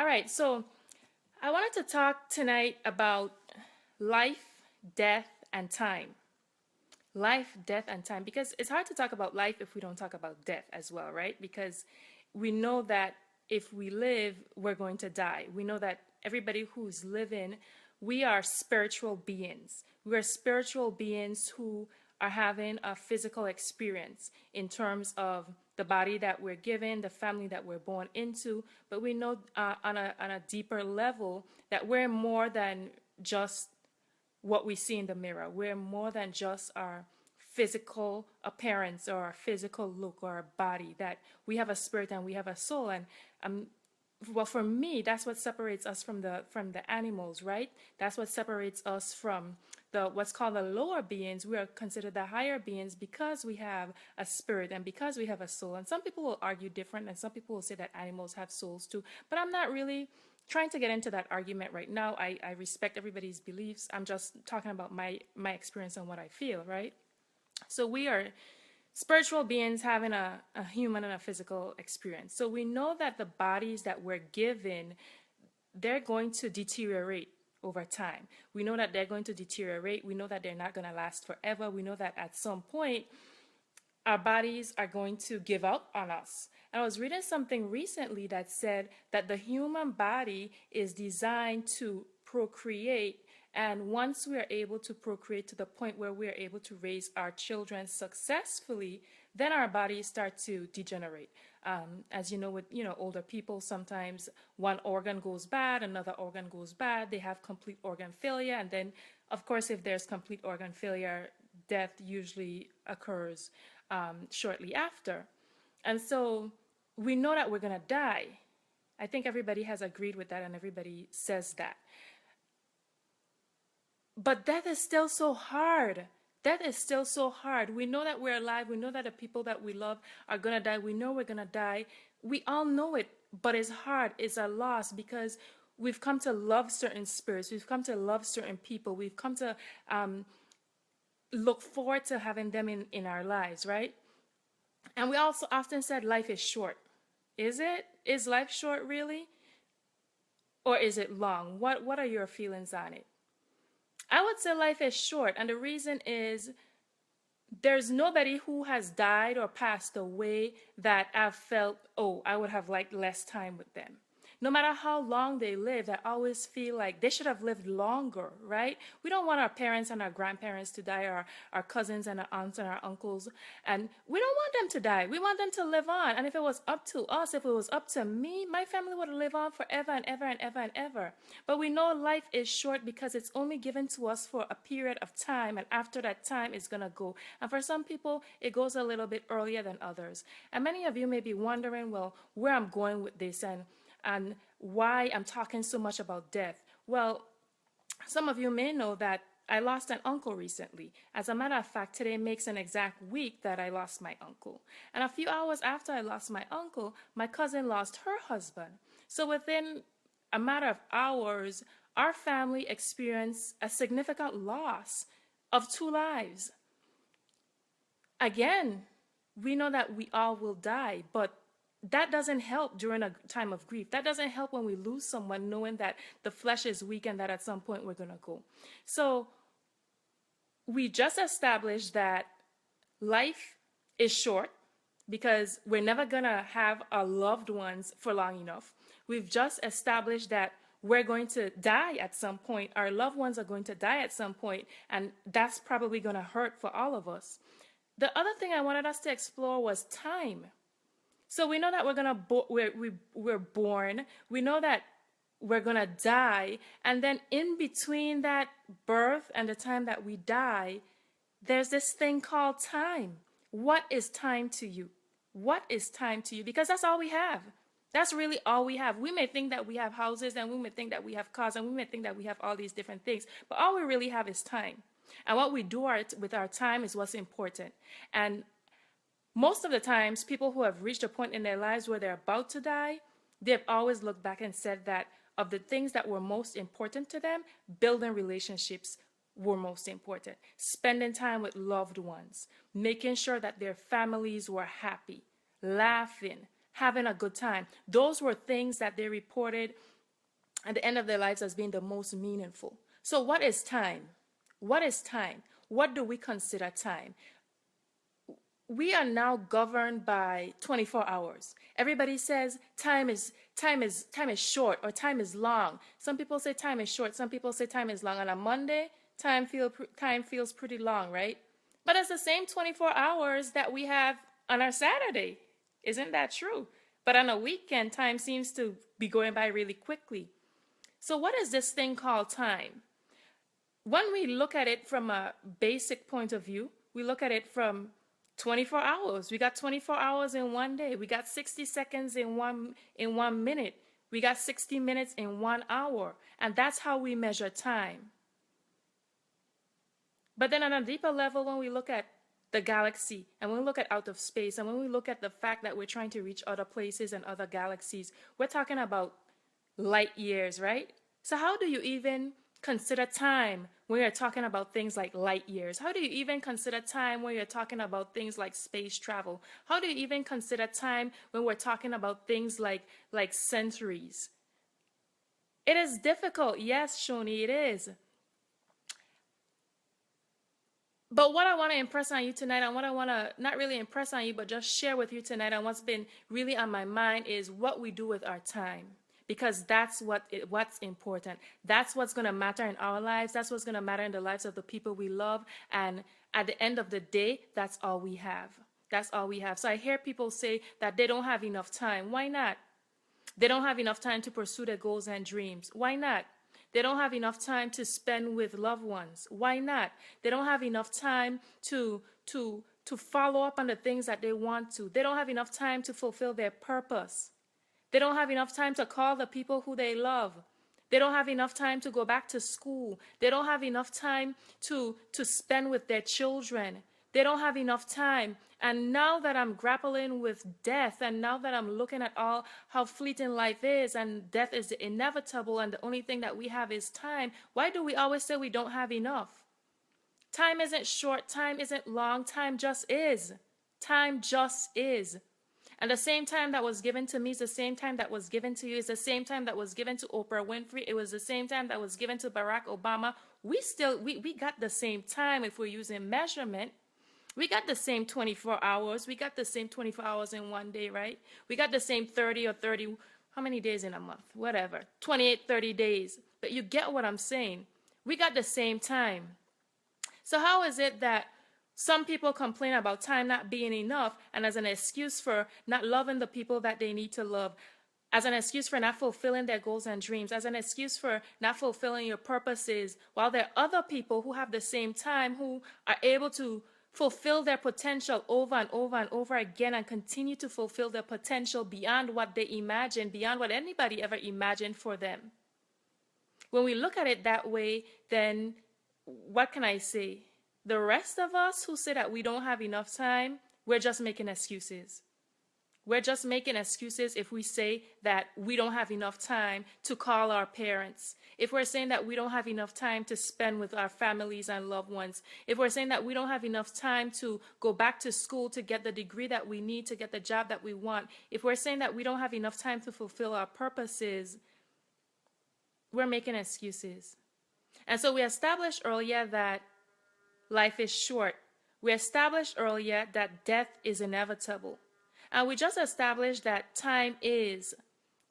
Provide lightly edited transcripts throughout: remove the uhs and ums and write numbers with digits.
right, so I wanted to talk tonight about life, death, and time. Life, death, and time. Because it's hard to talk about life if we don't talk about death as well, right? Because we know that if we live, we're going to die. We know that everybody who's living, we are spiritual beings. We're spiritual beings who are having a physical experience in terms of the body that we're given, the family that we're born into, but we know on a deeper level that we're more than just what we see in the mirror. We're more than just our physical appearance or our physical look or our body, that we have a spirit and we have a soul. And um, well, for me, that's what separates us from the animals, right? That's what separates us from the what's called the lower beings. We are considered the higher beings because we have a spirit and because we have a soul. And some people will argue different, and some people will say that animals have souls too. But I'm not really trying to get into that argument right now. I respect everybody's beliefs. I'm just talking about my experience and what I feel, right? So we are spiritual beings having a human and a physical experience. So we know that the bodies that we're given, they're going to deteriorate over time. We know that they're going to deteriorate. We know that they're not going to last forever. We know that at some point, our bodies are going to give up on us. And I was reading something recently that said that the human body is designed to procreate. And once we are able to procreate to the point where we are able to raise our children successfully, then our bodies start to degenerate. As you know, with older people, sometimes one organ goes bad, another organ goes bad. They have complete organ failure, and then, of course, if there's complete organ failure, death usually occurs shortly after. And so we know that we're going to die. I think everybody has agreed with that and everybody says that. But death is still so hard. Death is still so hard. We know that we're alive. We know that the people that we love are going to die. We know we're going to die. We all know it, but it's hard. It's a loss because we've come to love certain spirits. We've come to love certain people. We've come to look forward to having them in our lives, right? And we also often said life is short. Is it? Is life short really? Or is it long? What are your feelings on it? I would say life is short, and the reason is there's nobody who has died or passed away that I've felt, oh, I would have liked less time with them. No matter how long they lived, I always feel like they should have lived longer, right? We don't want our parents and our grandparents to die, or our cousins and our aunts and our uncles. And we don't want them to die. We want them to live on. And if it was up to us, if it was up to me, my family would live on forever and ever and ever and ever. But we know life is short because it's only given to us for a period of time. And after that time, it's going to go. And for some people, it goes a little bit earlier than others. And many of you may be wondering, well, where I'm going with this and why I'm talking so much about death. Well, some of you may know that I lost an uncle recently. As a matter of fact, today makes an exact week that I lost my uncle. And a few hours after I lost my uncle, my cousin lost her husband. So within a matter of hours, our family experienced a significant loss of two lives. Again, we know that we all will die, but that doesn't help during a time of grief. That doesn't help when we lose someone, knowing that the flesh is weak and that at some point we're going to go. So we just established that life is short because we're never going to have our loved ones for long enough. We've just established that we're going to die at some point. Our loved ones are going to die at some point, and that's probably going to hurt for all of us. The other thing I wanted us to explore was time. So we know that we're born. We know that we're gonna die, and then in between that birth and the time that we die, there's this thing called time. What is time to you? What is time to you? Because that's all we have. That's really all we have. We may think that we have houses, and we may think that we have cars, and we may think that we have all these different things, but all we really have is time. And what we do with our time is what's important. And most of the times, people who have reached a point in their lives where they're about to die, they've always looked back and said that of the things that were most important to them, building relationships were most important. Spending time with loved ones, making sure that their families were happy, laughing, having a good time. Those were things that they reported at the end of their lives as being the most meaningful. So, what is time? What is time? What do we consider time? We are now governed by 24 hours. Everybody says time is short or time is long. Some people say time is short, some people say time is long. On a Monday, time feels pretty long, right? But it's the same 24 hours that we have on our Saturday. Isn't that true? But on a weekend, time seems to be going by really quickly. So what is this thing called time? When we look at it from a basic point of view, we look at it from 24 hours. We got 24 hours in one day. We got 60 seconds in 1 minute. We got 60 minutes in 1 hour. And that's how we measure time. But then on a deeper level, when we look at the galaxy and when we look at out of space and when we look at the fact that we're trying to reach other places and other galaxies, we're talking about light years, right? So how do you even consider time when you're talking about things like light years? How do you even consider time when you're talking about things like space travel? How do you even consider time when we're talking about things like centuries? It is difficult. Yes, Shoni, it is. But what I want to impress on you tonight, and what I want to not really impress on you, but just share with you tonight, and what's been really on my mind is what we do with our time. Because that's what's important. That's what's going to matter in our lives. That's what's going to matter in the lives of the people we love. And at the end of the day, that's all we have. That's all we have. So I hear people say that they don't have enough time. Why not? They don't have enough time to pursue their goals and dreams. Why not? They don't have enough time to spend with loved ones. Why not? They don't have enough time to follow up on the things that they want to. They don't have enough time to fulfill their purpose. They don't have enough time to call the people who they love. They don't have enough time to go back to school. They don't have enough time to spend with their children. They don't have enough time. And now that I'm grappling with death, and now that I'm looking at all how fleeting life is, and death is inevitable, and the only thing that we have is time, why do we always say we don't have enough? Time isn't short, time isn't long, time just is. Time just is. And the same time that was given to me is the same time that was given to you. It's the same time that was given to Oprah Winfrey. It was the same time that was given to Barack Obama. We got the same time if we're using measurement. We got the same 24 hours. We got the same 24 hours in one day, right? We got the same 30 or 30, how many days in a month? Whatever, 28, 30 days. But you get what I'm saying. We got the same time. So how is it that some people complain about time not being enough, and as an excuse for not loving the people that they need to love, as an excuse for not fulfilling their goals and dreams, as an excuse for not fulfilling your purposes, while there are other people who have the same time who are able to fulfill their potential over and over and over again and continue to fulfill their potential beyond what they imagine, beyond what anybody ever imagined for them. When we look at it that way, then what can I say? The rest of us who say that we don't have enough time, we're just making excuses. We're just making excuses if we say that we don't have enough time to call our parents. If we're saying that we don't have enough time to spend with our families and loved ones. If we're saying that we don't have enough time to go back to school to get the degree that we need to get the job that we want. If we're saying that we don't have enough time to fulfill our purposes, we're making excuses. And so we established earlier that life is short. We established earlier that death is inevitable. And we just established that time is.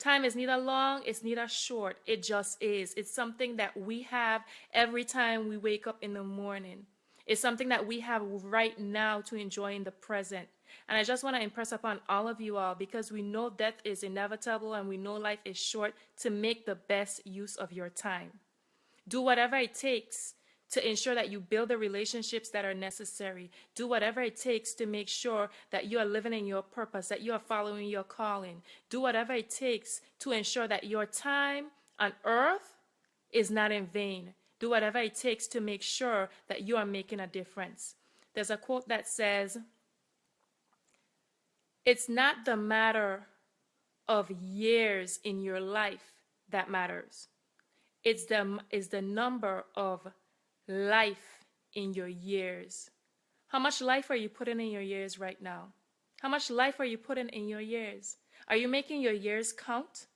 Time is neither long, it's neither short. It just is. It's something that we have every time we wake up in the morning. It's something that we have right now to enjoy in the present. And I just want to impress upon all of you all, because we know death is inevitable and we know life is short, to make the best use of your time. Do whatever it takes to ensure that you build the relationships that are necessary. Do whatever it takes to make sure that you are living in your purpose, that you are following your calling. Do whatever it takes to ensure that your time on earth is not in vain. Do whatever it takes to make sure that you are making a difference. There's a quote that says, "It's not the matter of years in your life that matters. It's the number of life in your years." How much life are you putting in your years right now? How much life are you putting in your years? Are you making your years count?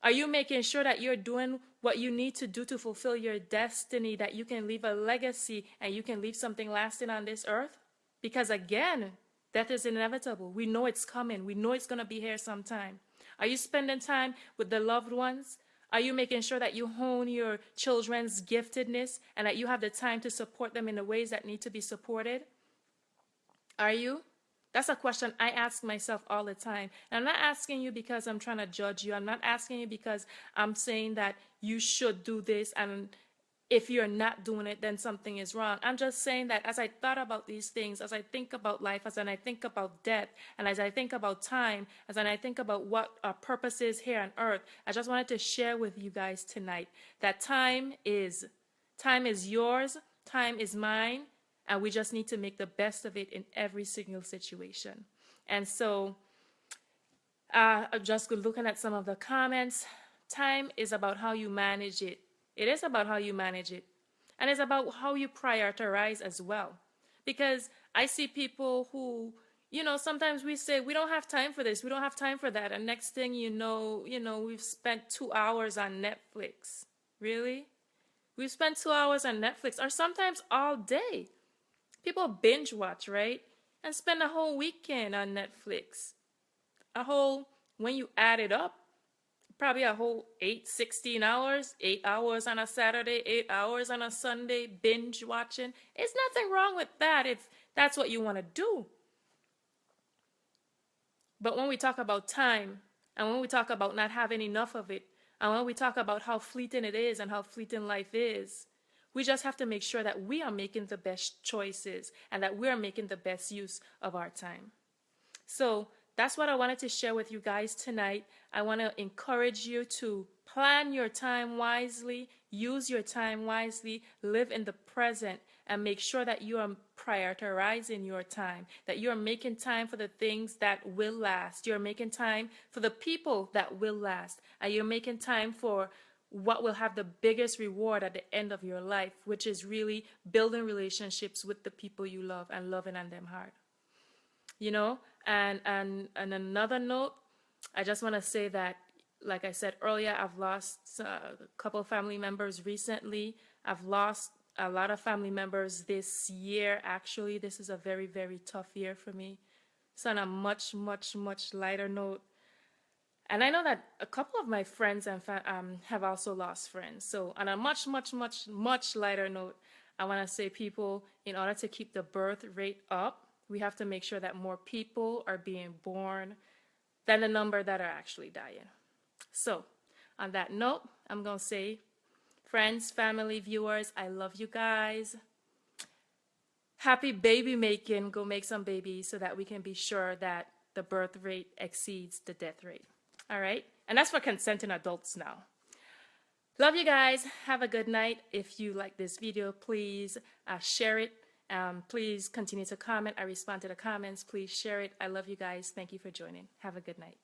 Are you making sure that you're doing what you need to do to fulfill your destiny, that you can leave a legacy and you can leave something lasting on this earth? Because again, death is inevitable. We know it's coming. We know it's going to be here sometime. Are you spending time with the loved ones? Are you making sure that you hone your children's giftedness and that you have the time to support them in the ways that need to be supported? Are you? That's a question I ask myself all the time. And I'm not asking you because I'm trying to judge you. I'm not asking you because I'm saying that you should do this, and if you're not doing it, then something is wrong. I'm just saying that as I thought about these things, as I think about life, as I think about death, and as I think about time, as I think about what our purpose is here on earth, I just wanted to share with you guys tonight that time is yours, time is mine, and we just need to make the best of it in every single situation. And so, just looking at some of the comments, time is about how you manage it. It is about how you manage it. And it's about how you prioritize as well. Because I see people who, sometimes we say, we don't have time for this, we don't have time for that. And next thing we've spent 2 hours on Netflix. Really? We've spent 2 hours on Netflix, or sometimes all day. People binge watch, right? And spend a whole weekend on Netflix. When you add it up, probably a whole 16 hours, 8 hours on a Saturday, 8 hours on a Sunday, binge watching. There's nothing wrong with that if that's what you want to do. But when we talk about time, and when we talk about not having enough of it, and when we talk about how fleeting it is and how fleeting life is, we just have to make sure that we are making the best choices and that we are making the best use of our time. So that's what I wanted to share with you guys tonight. I want to encourage you to plan your time wisely, use your time wisely, live in the present, and make sure that you are prioritizing your time, that you are making time for the things that will last. You're making time for the people that will last, and you're making time for what will have the biggest reward at the end of your life, which is really building relationships with the people you love and loving on them hard. And another note, I just want to say that, like I said earlier, I've lost a couple of family members recently. I've lost a lot of family members this year. Actually, this is a very, very tough year for me. So on a much, much, much lighter note, and I know that a couple of my friends and have also lost friends. So on a much, much, much, much lighter note, I want to say, people, in order to keep the birth rate up, we have to make sure that more people are being born than the number that are actually dying. So on that note, I'm going to say, friends, family, viewers, I love you guys. Happy baby making. Go make some babies so that we can be sure that the birth rate exceeds the death rate. All right? And that's for consenting adults now. Love you guys. Have a good night. If you like this video, please share it. Please continue to comment. I respond to the comments. Please share it. I love you guys. Thank you for joining. Have a good night.